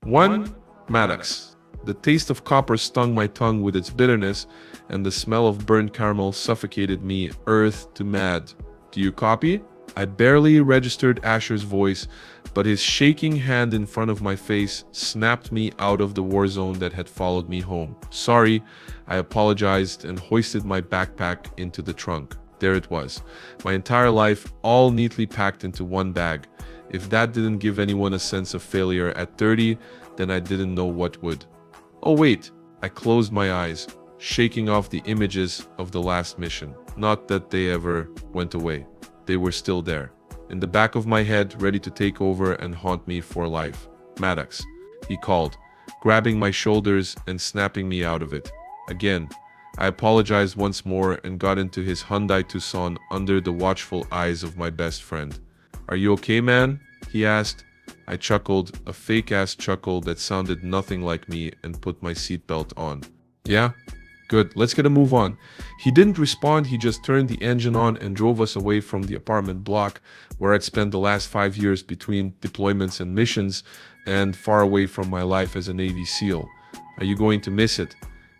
1. Maddox. The taste of copper stung my tongue with its bitterness, and the smell of burnt caramel suffocated me, earth to mad. Do you copy? I barely registered Asher's voice, but his shaking hand in front of my face snapped me out of the war zone that had followed me home. Sorry, I apologized and hoisted my backpack into the trunk. There it was, my entire life all neatly packed into one bag. If that didn't give anyone a sense of failure at 30, then I didn't know what would. Oh wait, I closed my eyes, shaking off the images of the last mission. Not that they ever went away. They were still there, in the back of my head, ready to take over and haunt me for life. Maddox, he called, grabbing my shoulders and snapping me out of it. Again, I apologized once more and got into his Hyundai Tucson under the watchful eyes of my best friend. Are you okay, man? He asked. I chuckled, a fake-ass chuckle that sounded nothing like me, and put my seatbelt on. Yeah? Good, let's get a move on. He didn't respond, he just turned the engine on and drove us away from the apartment block where I'd spent the last 5 years between deployments and missions, and far away from my life as a Navy SEAL. Are you going to miss it?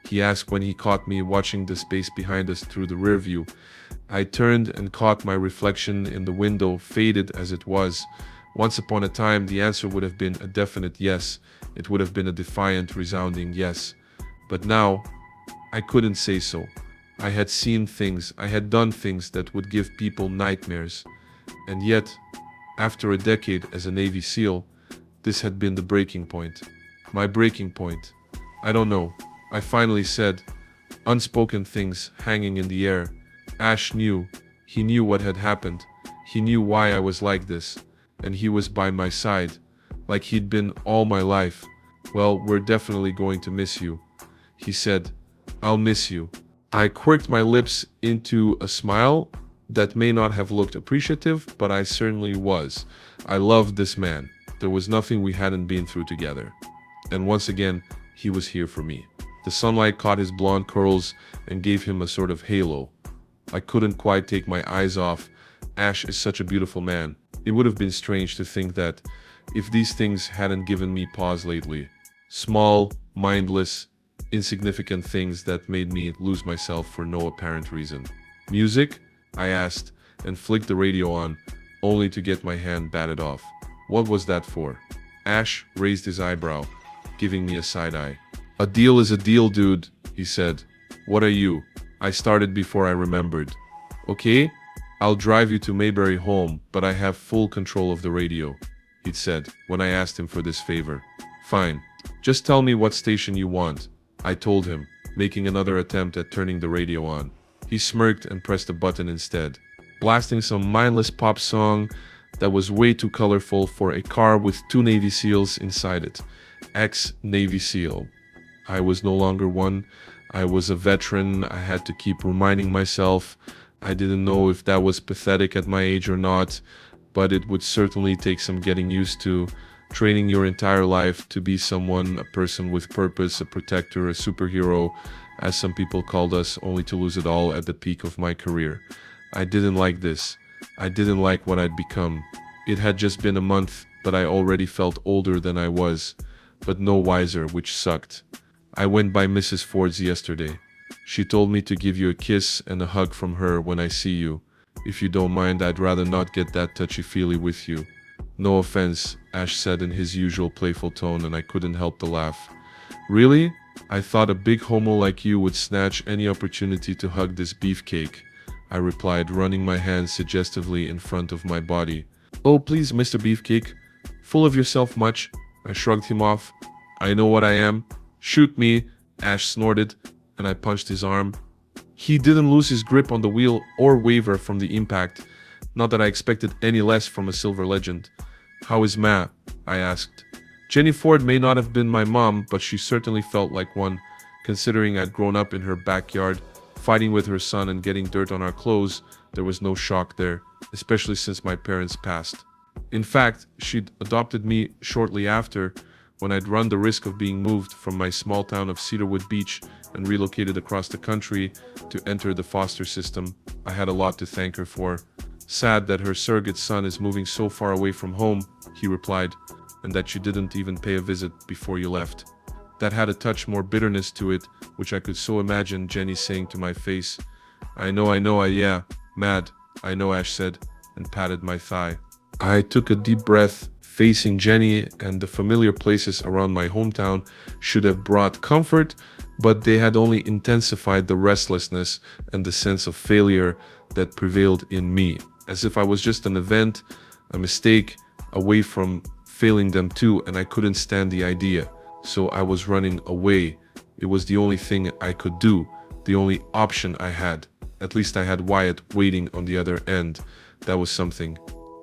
He asked when he caught me watching the space behind us through the rear view. I turned and caught my reflection in the window, faded as it was. Once upon a time, the answer would have been a definite yes. It would have been a defiant, resounding yes. But now, I couldn't say so. I had seen things, I had done things that would give people nightmares. And yet, after a decade as a Navy SEAL, this had been the breaking point. My breaking point. I don't know. I finally said, unspoken things hanging in the air. Ash knew. He knew what had happened. He knew why I was like this. And he was by my side, like he'd been all my life. Well, we're definitely going to miss you, he said. I'll miss you. I quirked my lips into a smile that may not have looked appreciative, but I certainly was. I loved this man. There was nothing we hadn't been through together. And once again, he was here for me. The sunlight caught his blonde curls and gave him a sort of halo. I couldn't quite take my eyes off. Ash is such a beautiful man. It would have been strange to think that if these things hadn't given me pause lately. Small, mindless, insignificant things that made me lose myself for no apparent reason. Music? I asked, and flicked the radio on, only to get my hand batted off. What was that for? Ash raised his eyebrow, giving me a side eye. A deal is a deal, dude, he said. What are you? I started before I remembered. Okay, I'll drive you to Mayberry home, but I have full control of the radio, he'd said when I asked him for this favor. Fine, just tell me what station you want, I told him, making another attempt at turning the radio on. He smirked and pressed a button instead, blasting some mindless pop song that was way too colorful for a car with 2 Navy SEALs inside it. Ex-Navy SEAL. I was no longer one. I was a veteran. I had to keep reminding myself. I didn't know if that was pathetic at my age or not, but it would certainly take some getting used to. Training your entire life to be someone, a person with purpose, a protector, a superhero, as some people called us, only to lose it all at the peak of my career. I didn't like this. I didn't like what I'd become. It had just been a month, but I already felt older than I was, but no wiser, which sucked. I went by Mrs. Ford's yesterday. She told me to give you a kiss and a hug from her when I see you. If you don't mind, I'd rather not get that touchy-feely with you. No offense, Ash said in his usual playful tone, and I couldn't help to laugh. Really? I thought a big homo like you would snatch any opportunity to hug this beefcake, I replied, running my hands suggestively in front of my body. Oh, please, Mr. Beefcake. Full of yourself much? I shrugged him off. I know what I am. Shoot me, Ash snorted, and I punched his arm. He didn't lose his grip on the wheel or waver from the impact. Not that I expected any less from a silver legend. How is Ma? I asked. Jenny Ford may not have been my mom, but she certainly felt like one, considering I'd grown up in her backyard, fighting with her son and getting dirt on our clothes. There was no shock there, especially since my parents passed. In fact, she'd adopted me shortly after, when I'd run the risk of being moved from my small town of Cedarwood Beach and relocated across the country to enter the foster system. I had a lot to thank her for. Sad that her surrogate son is moving so far away from home, he replied. and that you didn't even pay a visit before you left. That had a touch more bitterness to it, which I could so imagine Jenny saying to my face. Yeah, mad, I know, Ash said, and patted my thigh. I took a deep breath. Facing Jenny and the familiar places around my hometown should have brought comfort, but they had only intensified the restlessness and the sense of failure that prevailed in me, as if I was just an event, a mistake, away from failing them too, and I couldn't stand the idea. So I was running away. It was the only thing I could do, the only option I had. At least I had Wyatt waiting on the other end. That was something.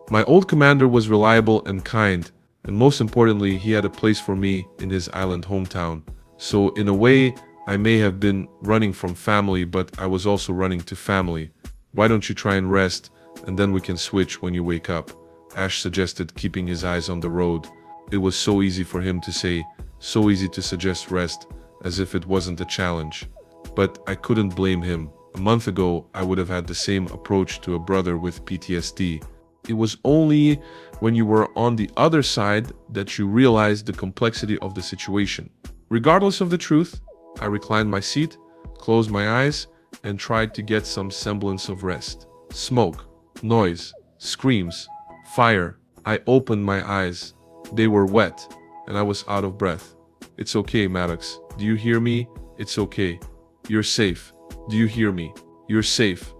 My old commander was reliable and kind, and most importantly, he had a place for me in his island hometown. So in a way, I may have been running from family, but I was also running to family. Why don't you try and rest, and then we can switch when you wake up? Ash suggested, keeping his eyes on the road. It was so easy for him to say, so easy to suggest rest, as if it wasn't a challenge. But I couldn't blame him. A month ago, I would have had the same approach to a brother with PTSD. It was only when you were on the other side that you realized the complexity of the situation. Regardless of the truth, I reclined my seat, closed my eyes, and tried to get some semblance of rest. Smoke, noise, screams, fire. I opened my eyes. They were wet, and I was out of breath. It's okay, Maddox. Do you hear me? It's okay. You're safe. Do you hear me? You're safe.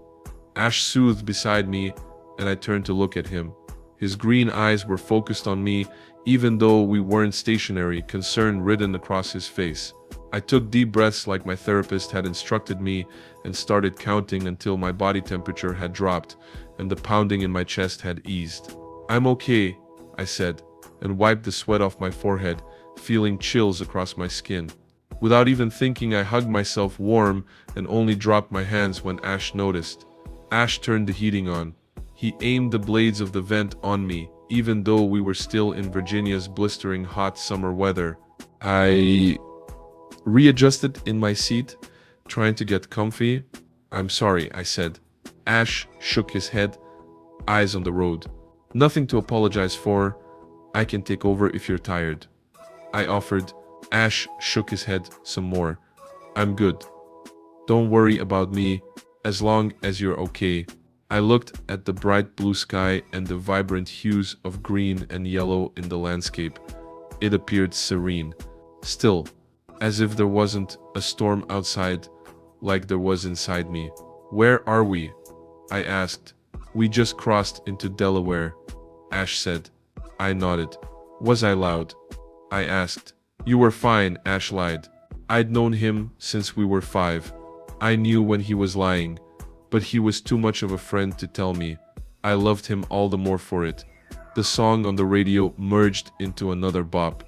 Ash soothed beside me, and I turned to look at him. His green eyes were focused on me, even though we weren't stationary, concern written across his face. I took deep breaths like my therapist had instructed me and started counting until my body temperature had dropped and the pounding in my chest had eased. I'm okay, I said, and wiped the sweat off my forehead, feeling chills across my skin. Without even thinking, I hugged myself warm and only dropped my hands when Ash noticed. Ash turned the heating on. He aimed the blades of the vent on me, even though we were still in Virginia's blistering hot summer weather. I readjusted in my seat, trying to get comfy. I'm sorry, I said. Ash shook his head, eyes on the road. Nothing to apologize for. I can take over if you're tired. I offered. Ash shook his head some more. I'm good. Don't worry about me, as long as you're okay. I looked at the bright blue sky and the vibrant hues of green and yellow in the landscape. It appeared serene, still, as if there wasn't a storm outside, like there was inside me. Where are we? I asked. We just crossed into Delaware, Ash said. I nodded. Was I loud? I asked. You were fine, Ash lied. I'd known him since we were 5. I knew when he was lying, but he was too much of a friend to tell me. I loved him all the more for it. The song on the radio merged into another bop.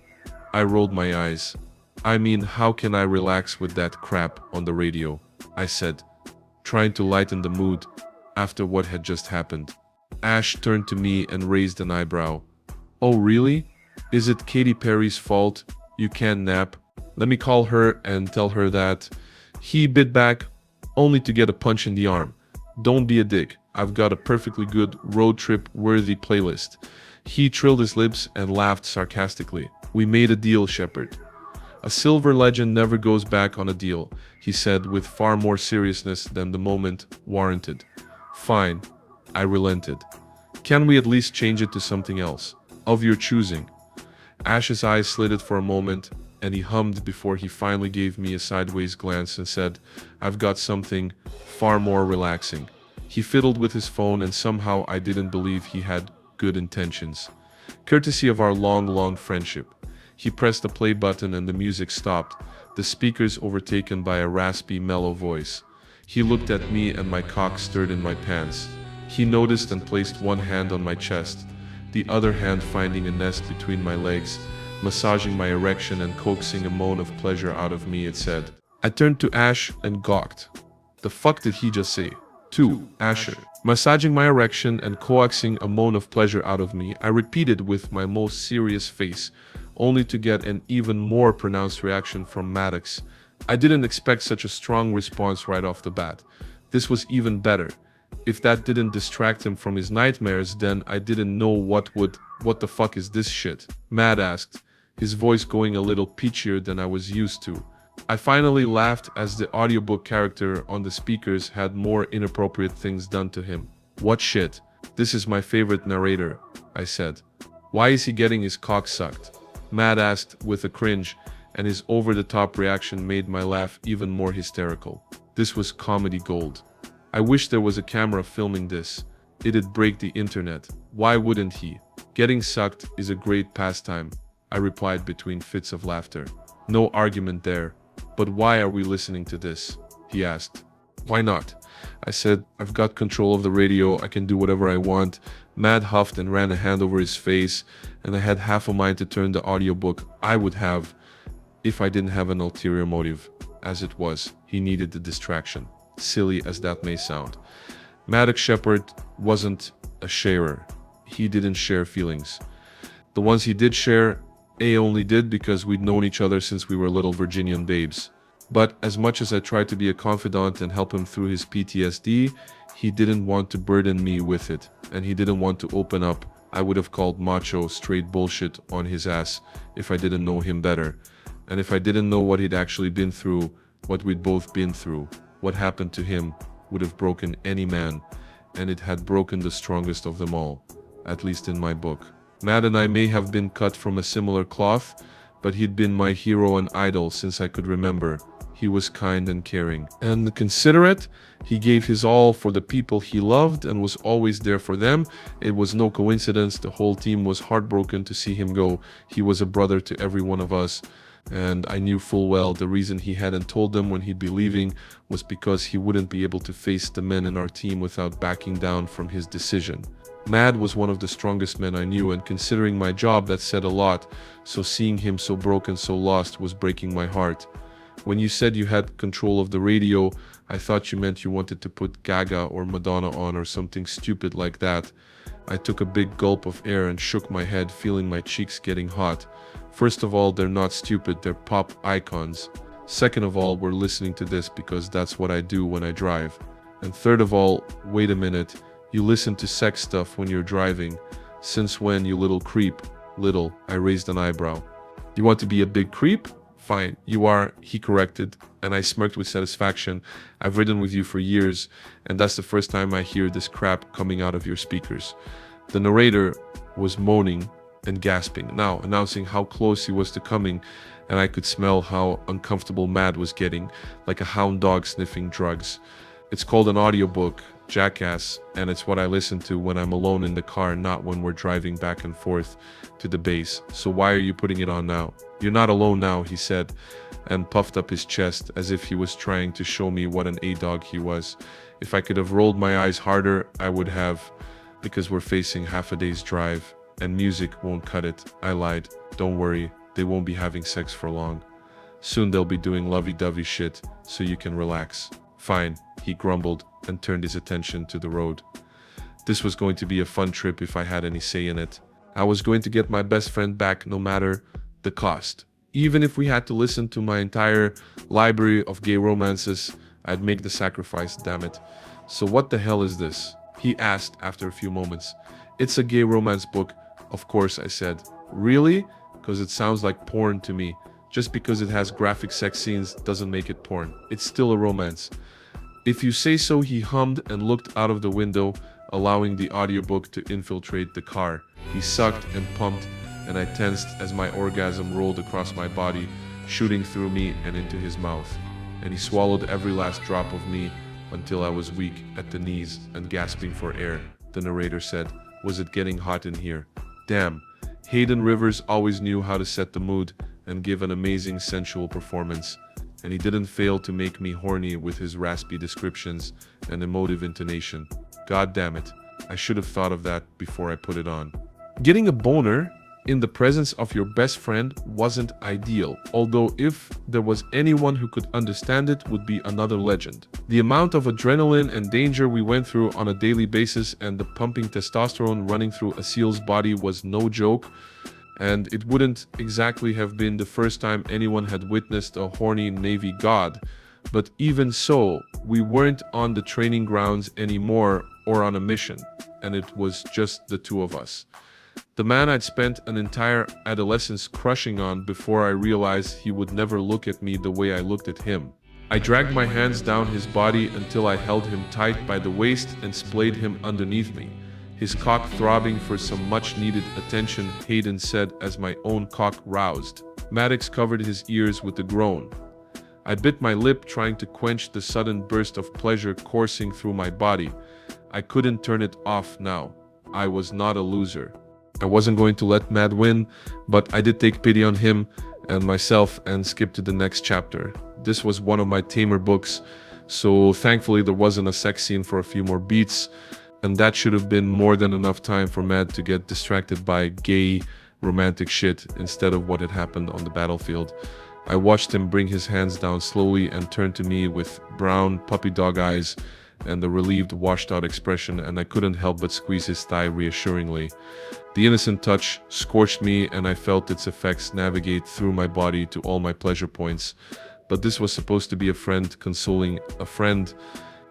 I rolled my eyes. I mean, how can I relax with that crap on the radio? I said, trying to lighten the mood after what had just happened. Ash turned to me and raised an eyebrow. Oh, really? Is it Katy Perry's fault you can't nap? Let me call her and tell her that. He bit back, only to get a punch in the arm. Don't be a dick. I've got a perfectly good road trip worthy playlist. He trilled his lips and laughed sarcastically. We made a deal, Shepard. A silver legend never goes back on a deal, he said with far more seriousness than the moment warranted. Fine, I relented. Can we at least change it to something else? Of your choosing. Ash's eyes slitted for a moment, and he hummed before he finally gave me a sideways glance and said, I've got something far more relaxing. He fiddled with his phone, and somehow I didn't believe he had good intentions. Courtesy of our long friendship. He pressed the play button and the music stopped, the speakers overtaken by a raspy, mellow voice. He looked at me and my cock stirred in my pants. He noticed and placed one hand on my chest, the other hand finding a nest between my legs, massaging my erection and coaxing a moan of pleasure out of me, it said. I turned to Ash and gawked. The fuck did he just say? To Asher. Massaging my erection and coaxing a moan of pleasure out of me, I repeated with my most serious face, only to get an even more pronounced reaction from Maddox. I didn't expect such a strong response right off the bat. This was even better. If that didn't distract him from his nightmares, then I didn't know what would. What the fuck is this shit? Matt asked, his voice going a little pitchier than I was used to. I finally laughed as the audiobook character on the speakers had more inappropriate things done to him. What shit? This is my favorite narrator, I said. Why is he getting his cock sucked? Matt asked with a cringe, and his over-the-top reaction made my laugh even more hysterical. This was comedy gold. I wish there was a camera filming this. It'd break the internet. Why wouldn't he? Getting sucked is a great pastime, I replied between fits of laughter. No argument there. But why are we listening to this? He asked. Why not? I said, I've got control of the radio, I can do whatever I want. Matt huffed and ran a hand over his face, and I had half a mind to turn the audiobook I would have if I didn't have an ulterior motive. As it was, he needed the distraction. Silly as that may sound. Maddox Shepard wasn't a sharer. He didn't share feelings. The ones he did share, A only did because we'd known each other since we were little Virginian babes. But as much as I tried to be a confidant and help him through his PTSD, he didn't want to burden me with it, and he didn't want to open up. I would have called macho straight bullshit on his ass if I didn't know him better, and if I didn't know what he'd actually been through, what we'd both been through. What happened to him would have broken any man, and it had broken the strongest of them all, at least in my book. Matt and I may have been cut from a similar cloth, but he'd been my hero and idol since I could remember. He was kind and caring and considerate. He gave his all for the people he loved and was always there for them. It was no coincidence the whole team was heartbroken to see him go. He was a brother to every one of us, and I knew full well the reason he hadn't told them when he'd be leaving was because he wouldn't be able to face the men in our team without backing down from his decision. Mad was one of the strongest men I knew, and considering my job, that said a lot, so seeing him so broken, so lost, was breaking my heart. When you said you had control of the radio, I thought you meant you wanted to put Gaga or Madonna on or something stupid like that. I took a big gulp of air and shook my head, feeling my cheeks getting hot. First of all, they're not stupid, they're pop icons. Second of all, we're listening to this because that's what I do when I drive. And third of all, wait a minute, you listen to sex stuff when you're driving. Since when, you little creep? Little, I raised an eyebrow. You want to be a big creep? Fine, you are, he corrected, and I smirked with satisfaction. I've ridden with you for years, and that's the first time I hear this crap coming out of your speakers. The narrator was moaning and gasping, now announcing how close he was to coming, and I could smell how uncomfortable Matt was getting, like a hound dog sniffing drugs. It's called an audiobook, jackass, and it's what I listen to when I'm alone in the car, not when we're driving back and forth to the base. So why are you putting it on now? You're not alone now, he said, and puffed up his chest as if he was trying to show me what an A-dog he was. If I could have rolled my eyes harder, I would have, because we're facing half a day's drive, and music won't cut it. I lied. Don't worry, they won't be having sex for long. Soon they'll be doing lovey-dovey shit, so you can relax. Fine, he grumbled and turned his attention to the road. This was going to be a fun trip if I had any say in it. I was going to get my best friend back no matter the cost. Even if we had to listen to my entire library of gay romances, I'd make the sacrifice, damn it. So what the hell is this? He asked after a few moments. It's a gay romance book, of course, I said. Really? Because it sounds like porn to me. Just because it has graphic sex scenes doesn't make it porn. It's still a romance. If you say so, he hummed and looked out of the window, allowing the audiobook to infiltrate the car. He sucked and pumped, and I tensed as my orgasm rolled across my body, shooting through me and into his mouth. And he swallowed every last drop of me until I was weak at the knees and gasping for air. The narrator said, "Was it getting hot in here?" Damn, Hayden Rivers always knew how to set the mood and give an amazing sensual performance, and he didn't fail to make me horny with his raspy descriptions and emotive intonation. God damn it, I should have thought of that before I put it on. Getting a boner in the presence of your best friend wasn't ideal, although if there was anyone who could understand it, would be another legend. The amount of adrenaline and danger we went through on a daily basis and the pumping testosterone running through Asil's body was no joke, and it wouldn't exactly have been the first time anyone had witnessed a horny Navy god. But even so, we weren't on the training grounds anymore or on a mission, and it was just the two of us. The man I'd spent an entire adolescence crushing on before I realized he would never look at me the way I looked at him. I dragged my hands down his body until I held him tight by the waist and splayed him underneath me, his cock throbbing for some much-needed attention, Hayden said as my own cock roused. Maddox covered his ears with a groan. I bit my lip, trying to quench the sudden burst of pleasure coursing through my body. I couldn't turn it off now. I was not a loser. I wasn't going to let Mad win, but I did take pity on him and myself and skip to the next chapter. This was one of my tamer books, so thankfully there wasn't a sex scene for a few more beats, and that should have been more than enough time for Mad to get distracted by gay, romantic shit instead of what had happened on the battlefield. I watched him bring his hands down slowly and turn to me with brown puppy dog eyes and a relieved, washed-out expression, and I couldn't help but squeeze his thigh reassuringly. The innocent touch scorched me, and I felt its effects navigate through my body to all my pleasure points. But this was supposed to be a friend consoling a friend.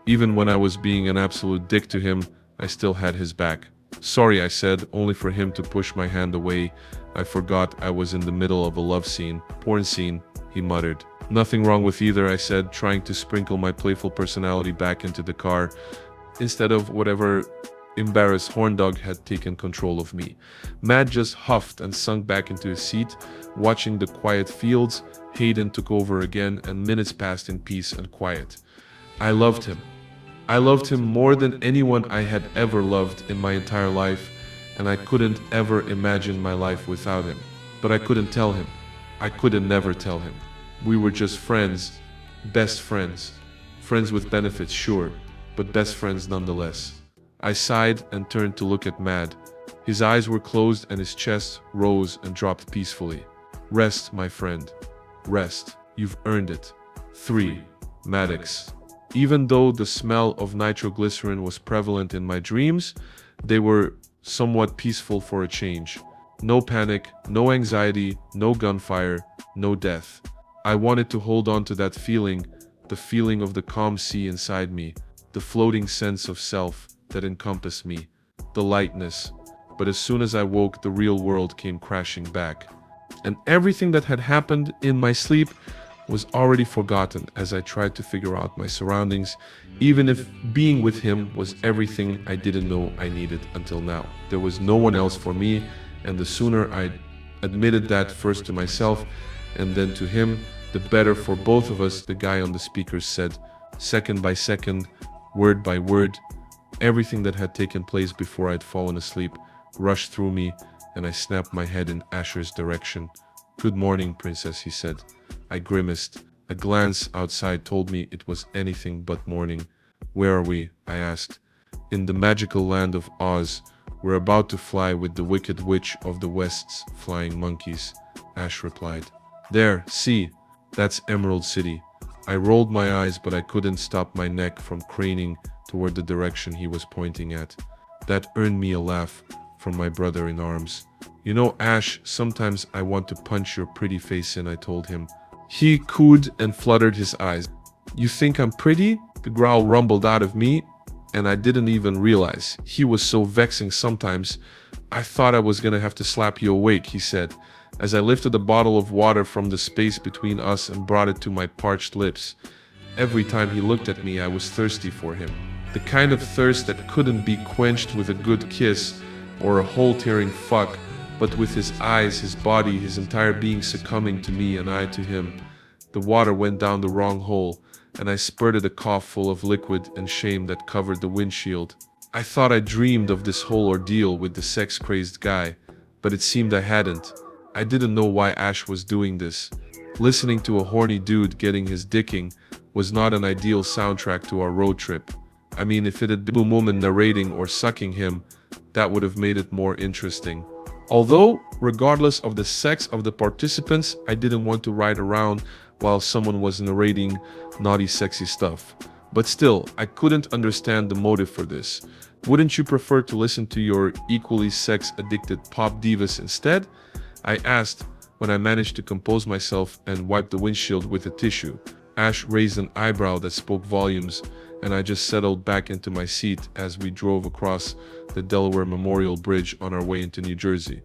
Even when I was being an absolute dick to him, I still had his back. "Sorry," I said, only for him to push my hand away. "I forgot I was in the middle of a love scene. Porn scene," he muttered. "Nothing wrong with either," I said, trying to sprinkle my playful personality back into the car, instead of whatever embarrassed horndog had taken control of me. Matt just huffed and sunk back into his seat, watching the quiet fields. Hayden took over again, and minutes passed in peace and quiet. I loved him. I loved him more than anyone I had ever loved in my entire life, and I couldn't ever imagine my life without him. But I couldn't tell him. I couldn't never tell him. We were just friends, best friends. Friends with benefits, sure, but best friends nonetheless. I sighed and turned to look at Mad. His eyes were closed and his chest rose and dropped peacefully. "Rest, my friend. Rest. You've earned it." 3. Maddox. Even though the smell of nitroglycerin was prevalent in my dreams, they were somewhat peaceful for a change. No panic, no anxiety, no gunfire, no death. I wanted to hold on to that feeling, the feeling of the calm sea inside me, the floating sense of self that encompassed me, the lightness. But as soon as I woke, the real world came crashing back. And everything that had happened in my sleep was already forgotten as I tried to figure out my surroundings, even if being with him was everything I didn't know I needed until now. There was no one else for me, and the sooner I admitted that, first to myself and then to him, the better for both of us, the guy on the speaker said. Second by second, word by word, everything that had taken place before I'd fallen asleep rushed through me, and I snapped my head in Asher's direction. "Good morning, princess," he said. I grimaced. A glance outside told me it was anything but morning. "Where are we?" I asked. "In the magical land of Oz. We're about to fly with the Wicked Witch of the West's flying monkeys," Ash replied. "There, see, that's Emerald City." I rolled my eyes, but I couldn't stop my neck from craning toward the direction he was pointing at. That earned me a laugh from my brother in arms. "You know, Ash, sometimes I want to punch your pretty face in," I told him. He cooed and fluttered his eyes. "You think I'm pretty?" The growl rumbled out of me, and I didn't even realize. He was so vexing sometimes. "I thought I was gonna have to slap you awake," he said, as I lifted a bottle of water from the space between us and brought it to my parched lips. Every time he looked at me, I was thirsty for him. The kind of thirst that couldn't be quenched with a good kiss or a hole-tearing fuck, but with his eyes, his body, his entire being succumbing to me and I to him. The water went down the wrong hole, and I spurted a cough full of liquid and shame that covered the windshield. I thought I dreamed of this whole ordeal with the sex-crazed guy, but it seemed I hadn't. I didn't know why Ash was doing this. Listening to a horny dude getting his dicking was not an ideal soundtrack to our road trip. I mean, if it had been a woman narrating or sucking him, that would have made it more interesting. Although, regardless of the sex of the participants, I didn't want to ride around while someone was narrating naughty, sexy stuff. But still, I couldn't understand the motive for this. Wouldn't you prefer to listen to your equally sex-addicted pop divas instead? I asked when I managed to compose myself and wipe the windshield with a tissue. Ash raised an eyebrow that spoke volumes, and I just settled back into my seat as we drove across the Delaware Memorial Bridge on our way into New Jersey.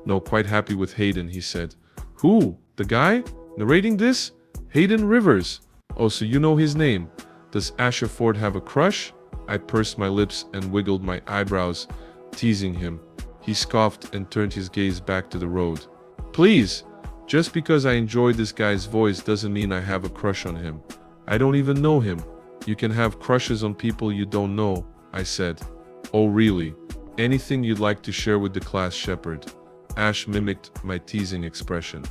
No, quite happy with Hayden, he said. Who? The guy? Narrating this? Hayden Rivers. Oh, so you know his name. Does Asher Ford have a crush? I pursed my lips and wiggled my eyebrows, teasing him. He scoffed and turned his gaze back to the road. Please, just because I enjoy this guy's voice doesn't mean I have a crush on him. I don't even know him. You can have crushes on people you don't know, I said. Oh really? Anything you'd like to share with the class, Shepherd? Ash mimicked my teasing expression.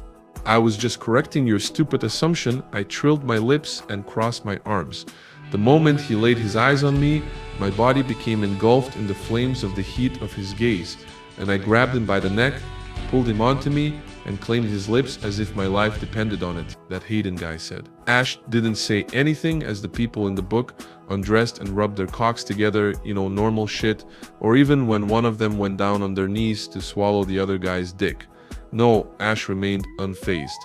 I was just correcting your stupid assumption. I trilled my lips and crossed my arms. The moment he laid his eyes on me, my body became engulfed in the flames of the heat of his gaze, and I grabbed him by the neck, pulled him onto me, and claimed his lips as if my life depended on it, that Hayden guy said. Ash didn't say anything as the people in the book undressed and rubbed their cocks together, normal shit, or even when one of them went down on their knees to swallow the other guy's dick. No, Ash remained unfazed.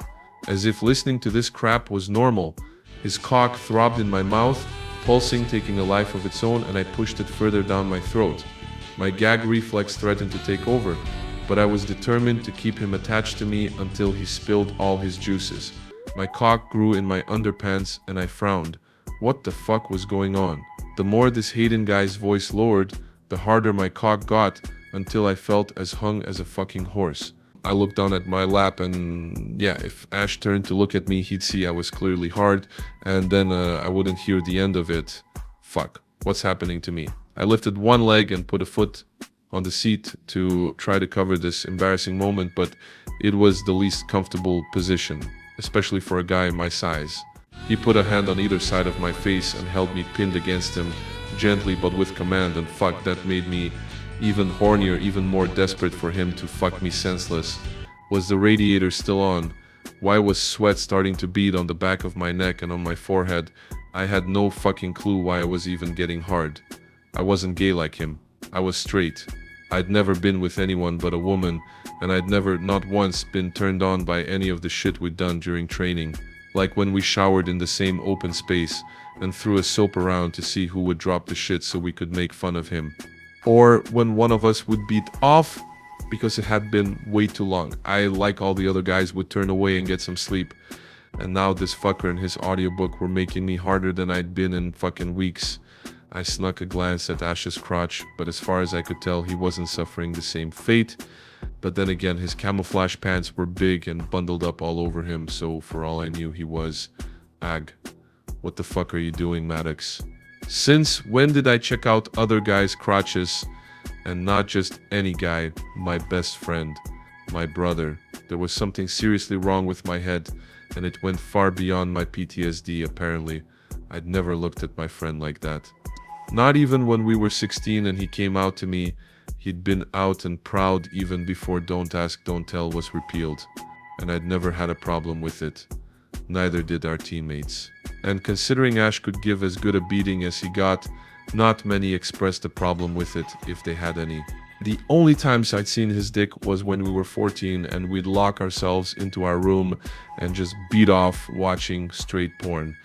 As if listening to this crap was normal, his cock throbbed in my mouth, pulsing, taking a life of its own, and I pushed it further down my throat. My gag reflex threatened to take over, but I was determined to keep him attached to me until he spilled all his juices. My cock grew in my underpants and I frowned. What the fuck was going on? The more this Hayden guy's voice lowered, the harder my cock got, until I felt as hung as a fucking horse. I looked down at my lap and yeah, if Ash turned to look at me, he'd see I was clearly hard, and then I wouldn't hear the end of it. Fuck, what's happening to me? I lifted one leg and put a foot on the seat to try to cover this embarrassing moment, but it was the least comfortable position, especially for a guy my size. He put a hand on either side of my face and held me pinned against him, gently but with command, and fuck, that made me even hornier, even more desperate for him to fuck me senseless. Was the radiator still on? Why was sweat starting to bead on the back of my neck and on my forehead? I had no fucking clue why I was even getting hard. I wasn't gay like him. I was straight. I'd never been with anyone but a woman, and I'd never, not once, been turned on by any of the shit we'd done during training. Like when we showered in the same open space and threw a soap around to see who would drop the shit so we could make fun of him. Or when one of us would beat off because it had been way too long. I, like all the other guys, would turn away and get some sleep. And now this fucker and his audiobook were making me harder than I'd been in fucking weeks. I snuck a glance at Ash's crotch, but as far as I could tell, he wasn't suffering the same fate. But then again, his camouflage pants were big and bundled up all over him, so for all I knew, he was... Ag. What the fuck are you doing, Maddox? Since when did I check out other guys' crotches? And not just any guy, my best friend, my brother. There was something seriously wrong with my head, and it went far beyond my PTSD, apparently. I'd never looked at my friend like that. Not even when we were 16 and he came out to me. He'd been out and proud even before Don't Ask, Don't Tell was repealed. And I'd never had a problem with it. Neither did our teammates. And considering Ash could give as good a beating as he got, not many expressed a problem with it, if they had any. The only times I'd seen his dick was when we were 14 and we'd lock ourselves into our room and just beat off watching straight porn.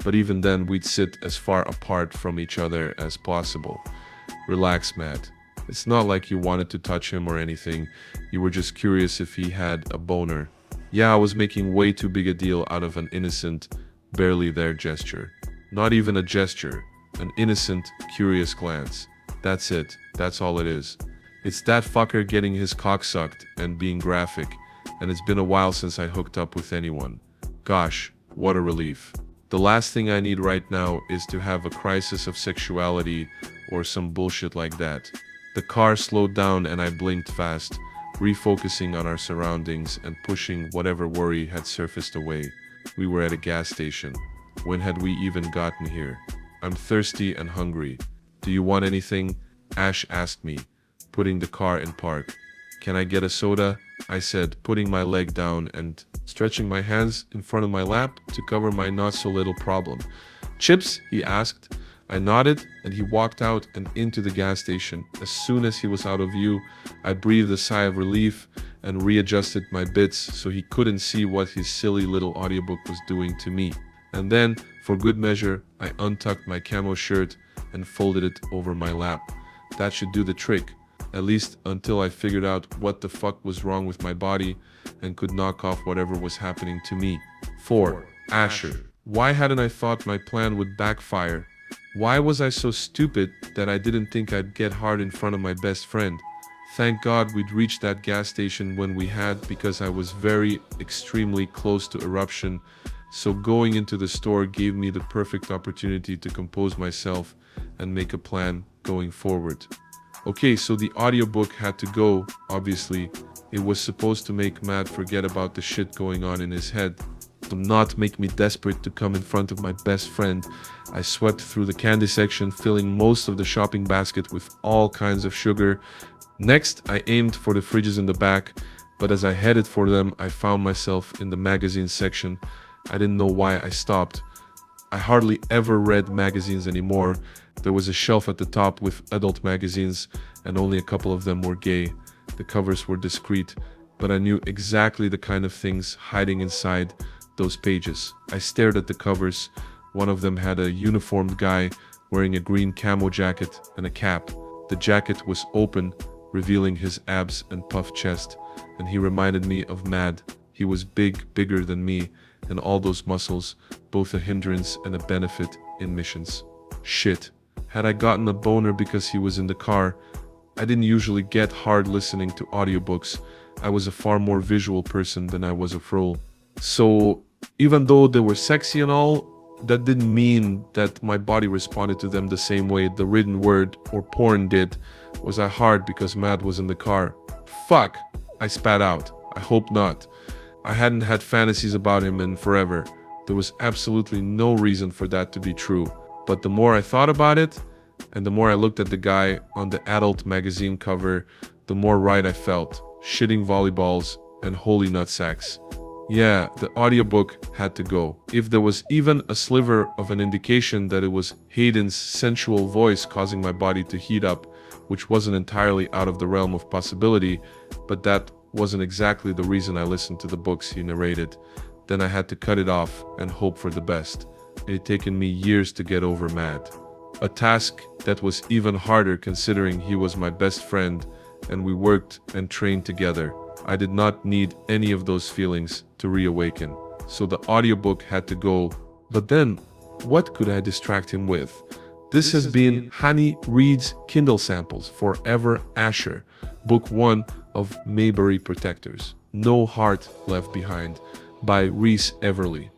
But even then, we'd sit as far apart from each other as possible. Relax, Matt. It's not like you wanted to touch him or anything. You were just curious if he had a boner. Yeah, I was making way too big a deal out of an innocent, barely there gesture. Not even a gesture. An innocent, curious glance. That's it. That's all it is. It's that fucker getting his cock sucked and being graphic. And it's been a while since I hooked up with anyone. Gosh, what a relief. The last thing I need right now is to have a crisis of sexuality or some bullshit like that. The car slowed down and I blinked fast, refocusing on our surroundings and pushing whatever worry had surfaced away. We were at a gas station. When had we even gotten here? I'm thirsty and hungry. Do you want anything? Ash asked me, putting the car in park. Can I get a soda? I said, putting my leg down and stretching my hands in front of my lap to cover my not-so-little problem. Chips? He asked. I nodded, and he walked out and into the gas station. As soon as he was out of view, I breathed a sigh of relief and readjusted my bits so he couldn't see what his silly little audiobook was doing to me. And then, for good measure, I untucked my camo shirt and folded it over my lap. That should do the trick, at least until I figured out what the fuck was wrong with my body and could knock off whatever was happening to me. 4. Asher. Why hadn't I thought my plan would backfire? Why was I so stupid that I didn't think I'd get hard in front of my best friend? Thank God we'd reached that gas station when we had, because I was extremely close to eruption, so going into the store gave me the perfect opportunity to compose myself and make a plan going forward. Okay, so the audiobook had to go, obviously. It was supposed to make Matt forget about the shit going on in his head. To not make me desperate to come in front of my best friend, I swept through the candy section, filling most of the shopping basket with all kinds of sugar. Next, I aimed for the fridges in the back, but as I headed for them, I found myself in the magazine section. I didn't know why I stopped. I hardly ever read magazines anymore. There was a shelf at the top with adult magazines, and only a couple of them were gay. The covers were discreet, but I knew exactly the kind of things hiding inside those pages. I stared at the covers. One of them had a uniformed guy wearing a green camo jacket and a cap. The jacket was open, revealing his abs and puffed chest, and he reminded me of Mad. He was bigger than me, and all those muscles, both a hindrance and a benefit in missions. Shit. Had I gotten a boner because he was in the car? I didn't usually get hard listening to audiobooks. I was a far more visual person than I was a froll. So, even though they were sexy and all, that didn't mean that my body responded to them the same way the written word or porn did. Was I hard because Matt was in the car? Fuck! I spat out. I hope not. I hadn't had fantasies about him in forever. There was absolutely no reason for that to be true. But the more I thought about it, and the more I looked at the guy on the adult magazine cover, the more right I felt. Shitting volleyballs and holy nutsacks. Yeah, the audiobook had to go. If there was even a sliver of an indication that it was Hayden's sensual voice causing my body to heat up, which wasn't entirely out of the realm of possibility, but that wasn't exactly the reason I listened to the books he narrated, then I had to cut it off and hope for the best. It had taken me years to get over Mad. A task that was even harder considering he was my best friend and we worked and trained together. I did not need any of those feelings to reawaken, so the audiobook had to go. But then, what could I distract him with? This has been Hanni Reads Kindle Samples Forever Asher, Book 1 of Mayberry Protectors. No Heart Left Behind by Reese Everly.